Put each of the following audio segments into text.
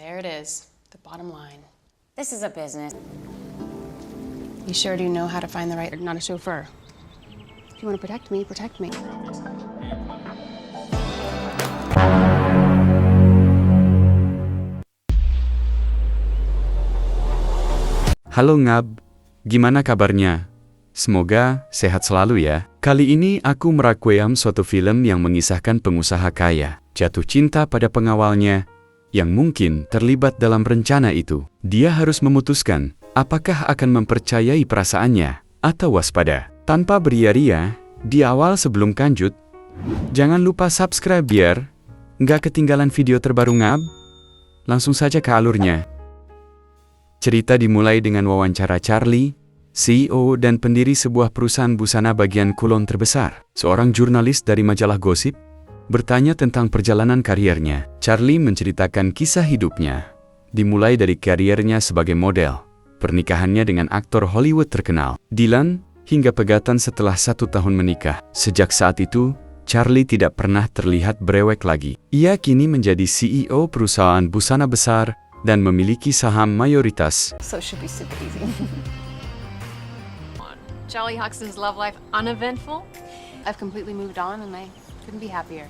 There it is, the bottom line. This is a business. You sure do know how to find the right, not a chauffeur. If you want to protect me, protect me. Halo Ngab, gimana kabarnya? Semoga sehat selalu ya. Kali ini aku merakwam suatu film yang mengisahkan pengusaha kaya jatuh cinta pada pengawalnya yang mungkin terlibat dalam rencana itu. Dia harus memutuskan apakah akan mempercayai perasaannya atau waspada. Tanpa beria-ria, di awal sebelum lanjut, jangan lupa subscribe biar nggak ketinggalan video terbaru Ngab. Langsung saja ke alurnya. Cerita dimulai dengan wawancara Charlie, CEO dan pendiri sebuah perusahaan busana bagian kulon terbesar. Seorang jurnalis dari majalah gosip bertanya tentang perjalanan kariernya. Charlie menceritakan kisah hidupnya, dimulai dari kariernya sebagai model, pernikahannya dengan aktor Hollywood terkenal, Dylan, hingga pegatan setelah 1 tahun menikah. Sejak saat itu, Charlie tidak pernah terlihat brewek lagi. Ia kini menjadi CEO perusahaan busana besar dan memiliki saham mayoritas. So it should be super easy. Charlie Huxton's love life uneventful? I've completely moved on and I couldn't be happier.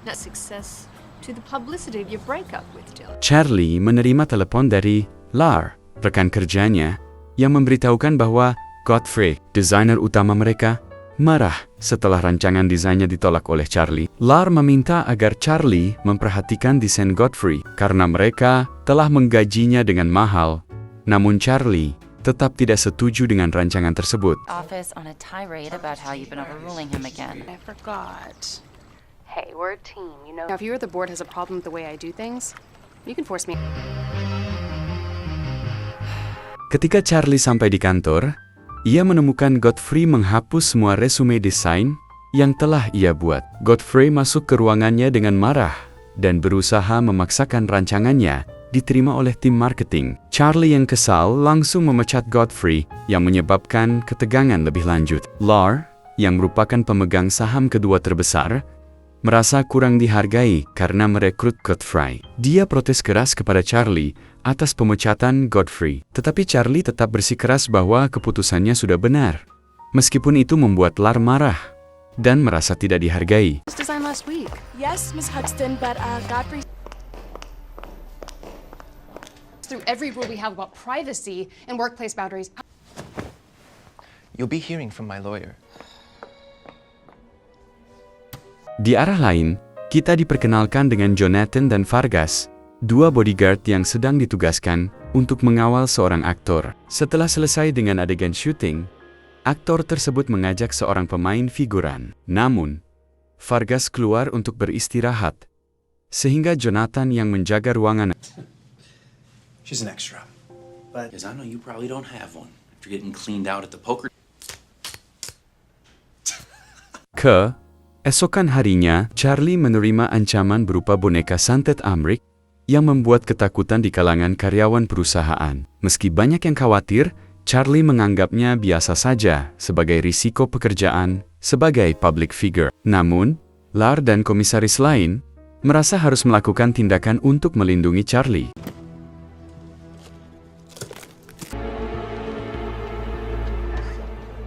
Not success to the publicity of your breakup with Dylan. Charlie menerima telepon dari Lar, rekan kerjanya, yang memberitahukan bahwa Godfrey, desainer utama mereka, marah setelah rancangan desainnya ditolak oleh Charlie. Lar meminta agar Charlie memperhatikan desain Godfrey karena mereka telah menggajinya dengan mahal. Namun Charlie tetap tidak setuju dengan rancangan tersebut. Office on a tirade about how you've been overruling him again. I forgot. Hey, we're a team, you know. Now, if you or the board has a problem with the way I do things, you can force me. Ketika Charlie sampai di kantor, ia menemukan Godfrey menghapus semua resume desain yang telah ia buat. Godfrey masuk ke ruangannya dengan marah dan berusaha memaksakan rancangannya diterima oleh tim marketing. Charlie yang kesal langsung memecat Godfrey yang menyebabkan ketegangan lebih lanjut. Lar, yang merupakan pemegang saham kedua terbesar, merasa kurang dihargai karena merekrut Godfrey. Dia protes keras kepada Charlie atas pemecatan Godfrey. Tetapi Charlie tetap bersikeras bahwa keputusannya sudah benar. Meskipun itu membuat Lar marah dan merasa tidak dihargai. This design last week. Yes, Miss Huxton, but Godfrey... Through every rule we have about privacy and workplace boundaries. You'll be hearing from my lawyer. Di arah lain, kita diperkenalkan dengan Jonathan dan Vargas, dua bodyguard yang sedang ditugaskan untuk mengawal seorang aktor. Setelah selesai dengan adegan syuting, aktor tersebut mengajak seorang pemain figuran. Namun, Vargas keluar untuk beristirahat, sehingga Jonathan yang menjaga ruangan. She's an extra. But because I know you probably don't have one after getting cleaned out at the poker. Keesokan harinya, Charlie menerima ancaman berupa boneka santet Amrik yang membuat ketakutan di kalangan karyawan perusahaan. Meski banyak yang khawatir, Charlie menganggapnya biasa saja sebagai risiko pekerjaan sebagai public figure. Namun, Lar dan komisaris lain merasa harus melakukan tindakan untuk melindungi Charlie.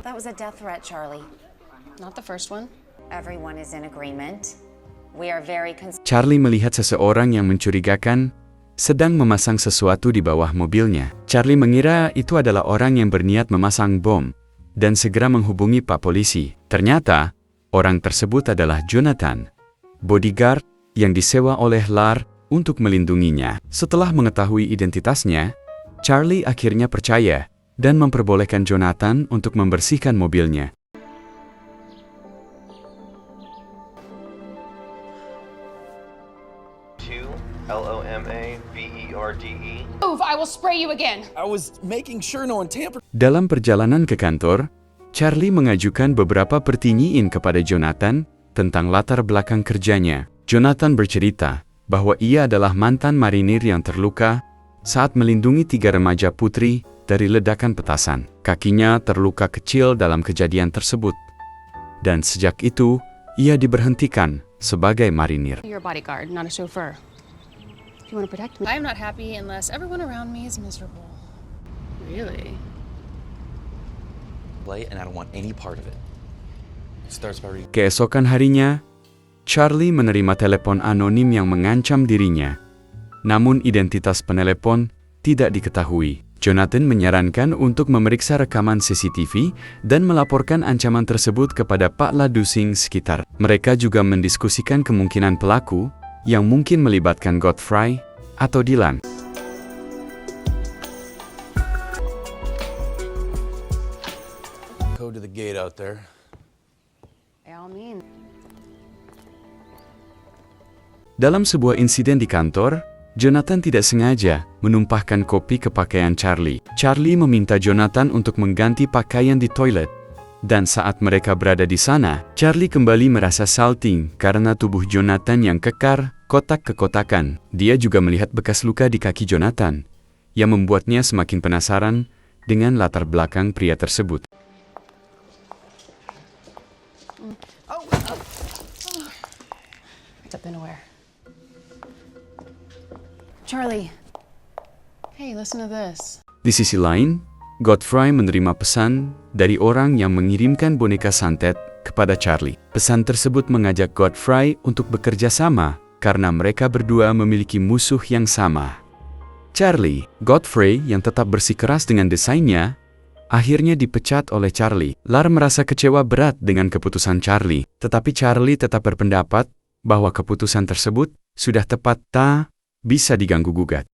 That was a death threat, Charlie. Not the first one. Everyone is in agreement. We are very concerned. Charlie melihat seseorang yang mencurigakan sedang memasang sesuatu di bawah mobilnya. Charlie mengira itu adalah orang yang berniat memasang bom dan segera menghubungi Pak Polisi. Ternyata, orang tersebut adalah Jonathan, bodyguard yang disewa oleh Lar untuk melindunginya. Setelah mengetahui identitasnya, Charlie akhirnya percaya dan memperbolehkan Jonathan untuk membersihkan mobilnya. LOMAVERDE. Move, I will spray you again. I was making sure no one tampered. Dalam perjalanan ke kantor, Charlie mengajukan beberapa pertanyaan kepada Jonathan tentang latar belakang kerjanya. Jonathan bercerita bahwa ia adalah mantan marinir yang terluka saat melindungi 3 remaja putri dari ledakan petasan. Kakinya terluka kecil dalam kejadian tersebut. Dan sejak itu, ia diberhentikan sebagai marinir. You're a bodyguard, not a chauffeur. If you want to protect me. I'm not happy unless everyone around me is miserable. Really? And I don't want any part of it. It starts by Keesokan harinya, Charlie menerima telepon anonim yang mengancam dirinya. Namun identitas penelepon tidak diketahui. Jonathan menyarankan untuk memeriksa rekaman CCTV dan melaporkan ancaman tersebut kepada Pak Ladusing sekitar. Mereka juga mendiskusikan kemungkinan pelaku yang mungkin melibatkan Godfrey atau Dylan. Go to the gate out there. By all means. Dalam sebuah insiden di kantor, Jonathan tidak sengaja menumpahkan kopi ke pakaian Charlie. Charlie meminta Jonathan untuk mengganti pakaian di toilet. Dan saat mereka berada di sana, Charlie kembali merasa salting karena tubuh Jonathan yang kekar, kotak-kekotakan. Dia juga melihat bekas luka di kaki Jonathan, yang membuatnya semakin penasaran dengan latar belakang pria tersebut. I've been aware. Charlie. Hey, listen to this. Di sisi lain, Godfrey menerima pesan dari orang yang mengirimkan boneka santet kepada Charlie. Pesan tersebut mengajak Godfrey untuk bekerja sama karena mereka berdua memiliki musuh yang sama. Charlie, Godfrey yang tetap bersikeras dengan desainnya, akhirnya dipecat oleh Charlie. Lar merasa kecewa berat dengan keputusan Charlie, tetapi Charlie tetap berpendapat bahwa keputusan tersebut sudah tepat, tak bisa diganggu-gugat.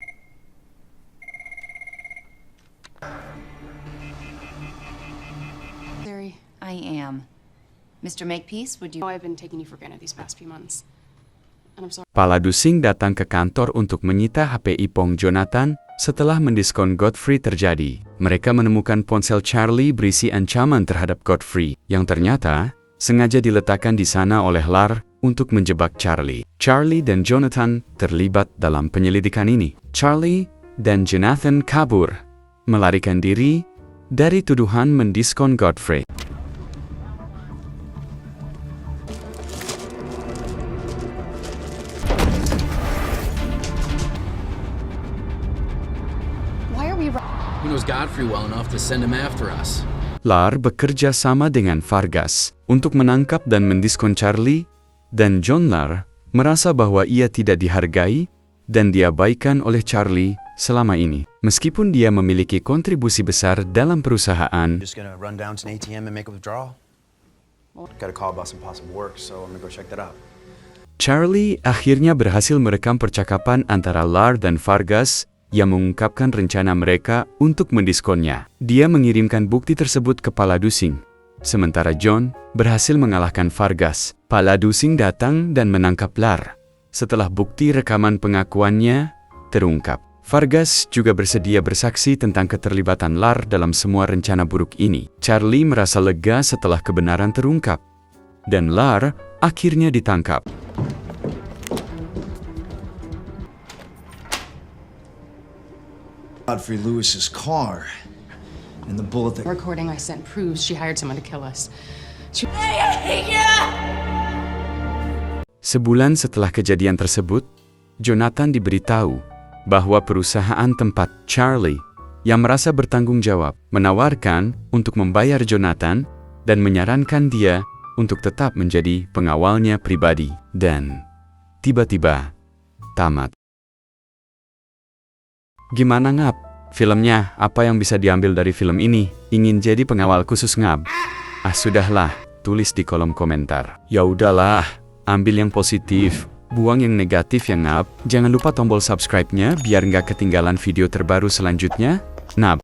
I am. Mr. Makepeace, would you... I've been taking you for granted these past few months. And I'm sorry. Pak Ladusing datang ke kantor untuk menyita HP Ipong Jonathan setelah mendiskon Godfrey terjadi. Mereka menemukan ponsel Charlie berisi ancaman terhadap Godfrey, yang ternyata sengaja diletakkan di sana oleh Lar untuk menjebak Charlie. Charlie dan Jonathan terlibat dalam penyelidikan ini. Charlie dan Jonathan kabur, melarikan diri dari tuduhan mendiskon Godfrey. Why are we... He knows Godfrey well enough to send him after us. Lar bekerja sama dengan Vargas untuk menangkap dan mendiskon Charlie, dan John Lar merasa bahwa ia tidak dihargai dan diabaikan oleh Charlie selama ini. Meskipun dia memiliki kontribusi besar dalam perusahaan, Just gonna run down to an ATM and make a withdrawal. Got a call about some possible work, so I'm gonna go check that out. Charlie akhirnya berhasil merekam percakapan antara Lar dan Vargas yang mengungkapkan rencana mereka untuk mendiskonnya. Dia mengirimkan bukti tersebut ke Pak Ladusing. Sementara John berhasil mengalahkan Vargas. Pak Ladusing datang dan menangkap Lar. Setelah bukti rekaman pengakuannya terungkap, Vargas juga bersedia bersaksi tentang keterlibatan Lar dalam semua rencana buruk ini. Charlie merasa lega setelah kebenaran terungkap, dan Lar akhirnya ditangkap. Godfrey Lewis's car, and the bullet that... recording I sent proves she hired someone to kill us. Sebulan setelah kejadian tersebut, Jonathan diberitahu bahwa perusahaan tempat Charlie yang merasa bertanggung jawab menawarkan untuk membayar Jonathan dan menyarankan dia untuk tetap menjadi pengawalnya pribadi. Dan tiba-tiba tamat. Gimana Ngab? Filmnya, apa yang bisa diambil dari film ini? Ingin jadi pengawal khusus Ngab? Sudahlah, tulis di kolom komentar. Ya udahlah, ambil yang positif, buang yang negatif ya Ngab. Jangan lupa tombol subscribe-nya biar nggak ketinggalan video terbaru selanjutnya. Ngab.